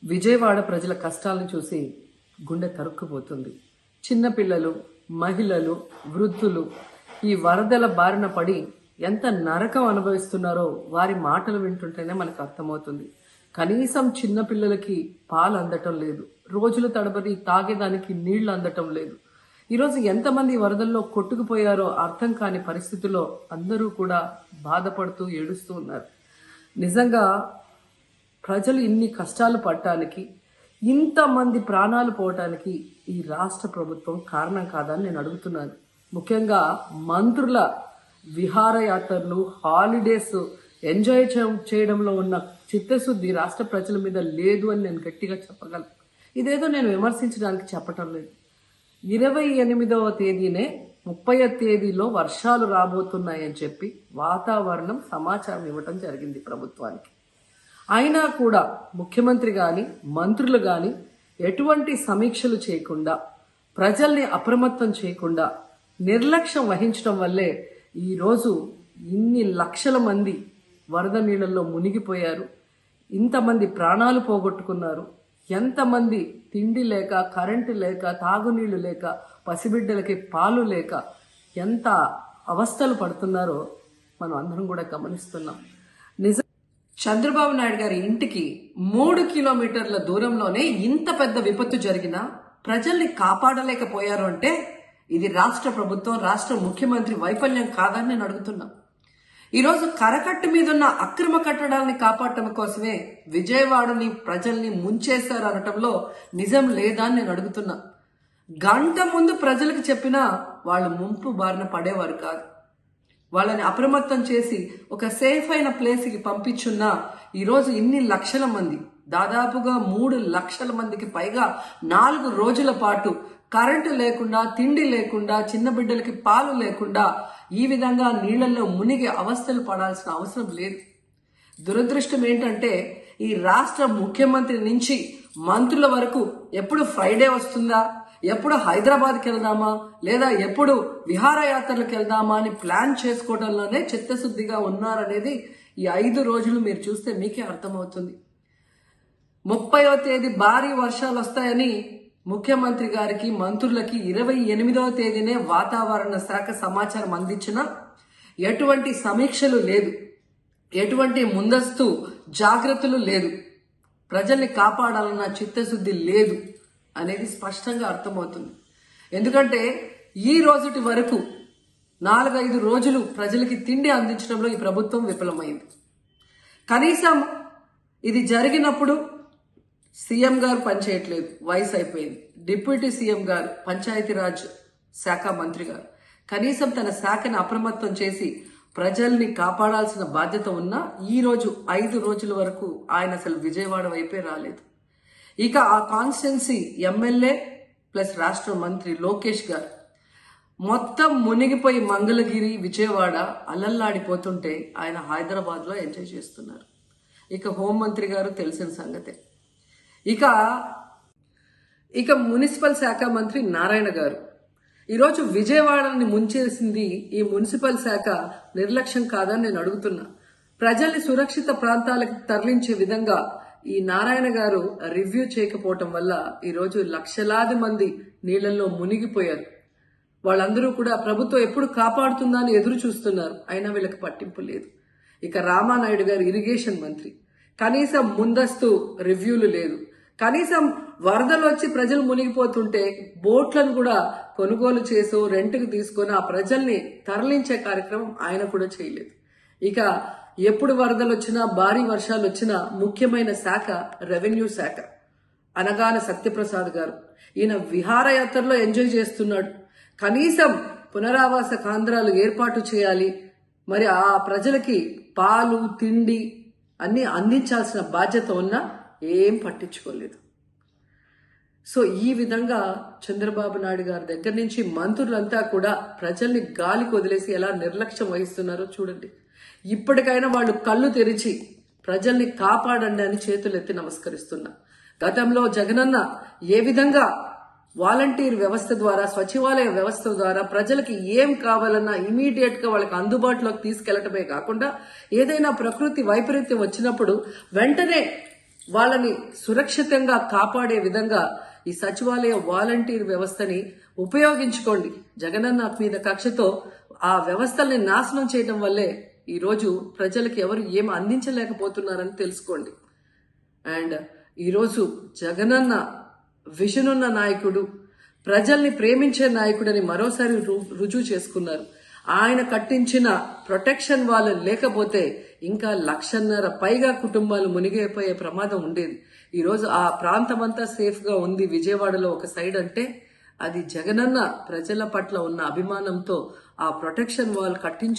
విజయవాడ ప్రజల కష్టాలను చూసి గుండె తరుక్కుపోతుంది. చిన్నపిల్లలు, మహిళలు, వృద్ధులు ఈ వరదల బారిన పడి ఎంత నరకం అనుభవిస్తున్నారో వారి మాటలు వింటుంటేనే మనకు అర్థమవుతుంది. కనీసం చిన్నపిల్లలకి పాలు అందటం లేదు, రోజుల తడబడి తాగేదానికి నీళ్లు అందటం లేదు. ఈరోజు ఎంతమంది వరదల్లో కొట్టుకుపోయారో అర్థం కాని పరిస్థితుల్లో అందరూ కూడా బాధపడుతూ ఏడుస్తూ ఉన్నారు. నిజంగా ప్రజలు ఇన్ని కష్టాలు పడటానికి, ఇంతమంది ప్రాణాలు పోవటానికి ఈ రాష్ట్ర ప్రభుత్వం కారణం కాదని నేను అడుగుతున్నాను. ముఖ్యంగా మంత్రుల విహారయాత్రలు, హాలిడేస్ ఎంజాయ్ చేయడంలో ఉన్న చిత్తశుద్ధి రాష్ట్ర ప్రజల మీద లేదు అని నేను గట్టిగా చెప్పగలను. ఇదేదో నేను విమర్శించడానికి చెప్పటం లేదు. 28వ తేదీనే 30వ తేదీలో వర్షాలు రాబోతున్నాయని చెప్పి వాతావరణం సమాచారం ఇవ్వటం జరిగింది ప్రభుత్వానికి. అయినా కూడా ముఖ్యమంత్రి కానీ మంత్రులు కానీ ఎటువంటి సమీక్షలు చేయకుండా, ప్రజల్ని అప్రమత్తం చేయకుండా నిర్లక్ష్యం వహించడం వల్లే ఈరోజు ఇన్ని లక్షల మంది వరద నీళ్ళల్లో మునిగిపోయారు, ఇంతమంది ప్రాణాలు పోగొట్టుకున్నారు, ఎంతమంది తిండి లేక, కరెంటు లేక, తాగునీళ్లు లేక, పసిబిడ్డలకి పాలు లేక ఎంత అవస్థలు పడుతున్నారో మనం అందరం కూడా గమనిస్తున్నాం. చంద్రబాబు నాయుడు గారి ఇంటికి 3 కిలోమీటర్ల దూరంలోనే ఇంత పెద్ద విపత్తు జరిగినా ప్రజల్ని కాపాడలేకపోయారు అంటే ఇది రాష్ట్ర ప్రభుత్వం, రాష్ట్ర ముఖ్యమంత్రి వైఫల్యం కాదని నేను అడుగుతున్నా. ఈరోజు కరకట్టు మీదున్న అక్రమ కట్టడాలని కాపాడటం కోసమే విజయవాడని ప్రజల్ని ముంచేశారు అనటంలో నిజం లేదా అని నేను అడుగుతున్నా. గంట ముందు ప్రజలకు చెప్పినా వాళ్ళు ముంపు బారిన పడేవారు కాదు. వాళ్ళని అప్రమత్తం చేసి ఒక సేఫ్ అయిన ప్లేస్కి పంపించున్నా ఈరోజు ఇన్ని లక్షల మంది, దాదాపుగా 3 లక్షల మందికి పైగా 4 రోజుల పాటు కరెంటు లేకుండా, తిండి లేకుండా, చిన్న బిడ్డలకి పాలు లేకుండా ఈ విధంగా నీళ్లలో మునిగి అవస్థలు పడాల్సిన అవసరం లేదు. దురదృష్టం ఏంటంటే ఈ రాష్ట్ర ముఖ్యమంత్రి నుంచి మంత్రుల వరకు ఎప్పుడు ఫ్రైడే వస్తుందా, ఎప్పుడు హైదరాబాద్కి వెళ్దామా, లేదా ఎప్పుడు విహారయాత్రలకు వెళ్దామా అని ప్లాన్ చేసుకోవడంలోనే చిత్తశుద్ధిగా ఉన్నారనేది ఈ 5 రోజులు మీరు చూస్తే మీకే అర్థమవుతుంది. 30వ తేదీ భారీ వర్షాలు వస్తాయని ముఖ్యమంత్రి గారికి, మంత్రులకి 28వ తేదీనే వాతావరణ శాఖ సమాచారం అందించినా ఎటువంటి సమీక్షలు లేదు, ఎటువంటి ముందస్తు జాగ్రత్తలు లేదు, ప్రజల్ని కాపాడాలన్న చిత్తశుద్ధి లేదు అనేది స్పష్టంగా అర్థమవుతుంది. ఎందుకంటే ఈ రోజుటి వరకు 4-5 రోజులు ప్రజలకి తిండి అందించడంలో ఈ ప్రభుత్వం విఫలమైంది. కనీసం ఇది జరిగినప్పుడు సీఎం గారు పనిచేయట్లేదు, వయసు అయిపోయింది. డిప్యూటీ సీఎం గారు, పంచాయతీరాజ్ శాఖ మంత్రి గారు కనీసం తన శాఖను అప్రమత్తం చేసి ప్రజల్ని కాపాడాల్సిన బాధ్యత ఉన్నా ఈ రోజు 5 రోజుల వరకు ఆయన అసలు విజయవాడ వైపే రాలేదు. ఇక ఆ కాన్స్టిట్యున్సీ ఎమ్మెల్యే ప్లస్ రాష్ట్ర మంత్రి లోకేష్ గారు మొత్తం మునిగిపోయి మంగళగిరి, విజయవాడ అల్లల్లాడిపోతుంటే ఆయన హైదరాబాద్లో ఎంజాయ్ చేస్తున్నారు. ఇక హోంమంత్రి గారు తెలిసిన సంగతే. ఇక మున్సిపల్ శాఖ మంత్రి నారాయణ గారు ఈరోజు విజయవాడని ముంచేసింది ఈ మున్సిపల్ శాఖ నిర్లక్ష్యం కాదని నేను అడుగుతున్నా. ప్రజల్ని సురక్షిత ప్రాంతాలకు తరలించే విధంగా ఈ నారాయణ గారు రివ్యూ చేయకపోవటం వల్ల ఈరోజు లక్షలాది మంది నీళ్లలో మునిగిపోయారు. వాళ్ళందరూ కూడా ప్రభుత్వం ఎప్పుడు కాపాడుతుందా అని ఎదురు చూస్తున్నారు, అయినా వీళ్ళకి పట్టింపు లేదు. ఇక రామానాయుడు గారు ఇరిగేషన్ మంత్రి, కనీసం ముందస్తు రివ్యూలు లేదు. కనీసం వరదలు వచ్చి ప్రజలు మునిగిపోతుంటే బోట్లను కూడా కొనుగోలు చేసో రెంట్కి తీసుకొని ఆ ప్రజల్ని తరలించే కార్యక్రమం ఆయన కూడా చేయలేదు. ఇక ఎప్పుడు వరదలు వచ్చినా, భారీ వర్షాలు వచ్చినా ముఖ్యమైన శాఖ రెవెన్యూ శాఖ, అనగాన సత్యప్రసాద్ గారు. ఈయన విహారయాత్రలో ఎంజాయ్ చేస్తున్నాడు. కనీసం పునరావాస కేంద్రాలు ఏర్పాటు చేయాలి, మరి ఆ ప్రజలకి పాలు, తిండి అన్ని అందించాల్సిన బాధ్యత ఉన్నా ఏం పట్టించుకోలేదు. సో ఈ విధంగా చంద్రబాబు నాయుడు గారి దగ్గర నుంచి మంత్రులంతా కూడా ప్రజల్ని గాలికి వదిలేసి ఎలా నిర్లక్ష్యం వహిస్తున్నారో చూడండి. ఇప్పటికైనా వాళ్ళు కళ్ళు తెరిచి ప్రజల్ని కాపాడండి అని చేతులెత్తి నమస్కరిస్తున్నా. గతంలో జగనన్న ఏ విధంగా వాలంటీర్ వ్యవస్థ ద్వారా, సచివాలయ వ్యవస్థ ద్వారా ప్రజలకి ఏం కావాలన్నా ఇమీడియట్ గా వాళ్ళకి అందుబాటులోకి తీసుకెళ్లటమే కాకుండా ఏదైనా ప్రకృతి వైపరీత్యం వచ్చినప్పుడు వెంటనే వాళ్ళని సురక్షితంగా కాపాడే విధంగా ఈ సచివాలయ వాలంటీర్ వ్యవస్థని ఉపయోగించుకోండి. జగనన్న మీద కక్షతో ఆ వ్యవస్థల్ని నాశనం చేయడం వల్లే ఈరోజు ప్రజలకు ఎవరు ఏం అందించలేకపోతున్నారని తెలుసుకోండి. అండ్ ఈరోజు జగనన్న విజన్ ఉన్న నాయకుడు, ప్రజల్ని ప్రేమించే నాయకుడని మరోసారి రుజువు చేసుకున్నారు. ఆయన కట్టించిన ప్రొటెక్షన్ వాళ్ళు లేకపోతే ఇంకా 1,50,000 పైగా కుటుంబాలు మునిగిపోయే ప్రమాదం ఉండేది. ఈరోజు ఆ ప్రాంతం అంతా సేఫ్ గా ఉంది విజయవాడలో ఒక సైడ్ అంటే అది జగనన్న ప్రజల పట్ల ఉన్న అభిమానంతో ఆ ప్రొటెక్షన్ వాల్ కట్టించు